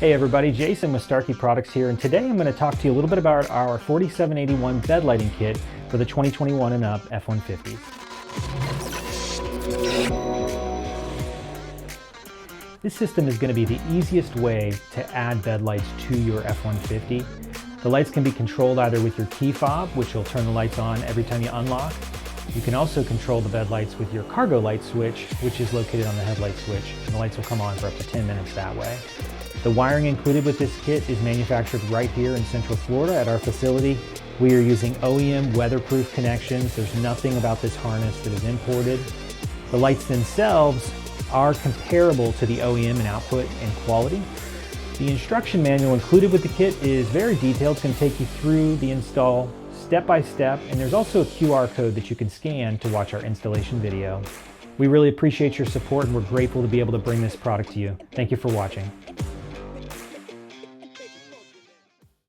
Hey everybody, Jason with Starkey Products here, and today I'm going to talk to you a little bit about our 4781 bed lighting kit for the 2021 and up F-150s. This system is going to be the easiest way to add bed lights to your F-150. The lights can be controlled either with your key fob, which will turn the lights on every time you unlock. You can also control the bed lights with your cargo light switch, which is located on the headlight switch, and the lights will come on for up to 10 minutes that way. The wiring included with this kit is manufactured right here in Central Florida at our facility. We are using OEM weatherproof connections. There's nothing about this harness that is imported. The lights themselves are comparable to the OEM in output and quality. The instruction manual included with the kit is very detailed. It's going to take you through the install step by step, and there's also a QR code that you can scan to watch our installation video. We really appreciate your support, and we're grateful to be able to bring this product to you. Thank you for watching.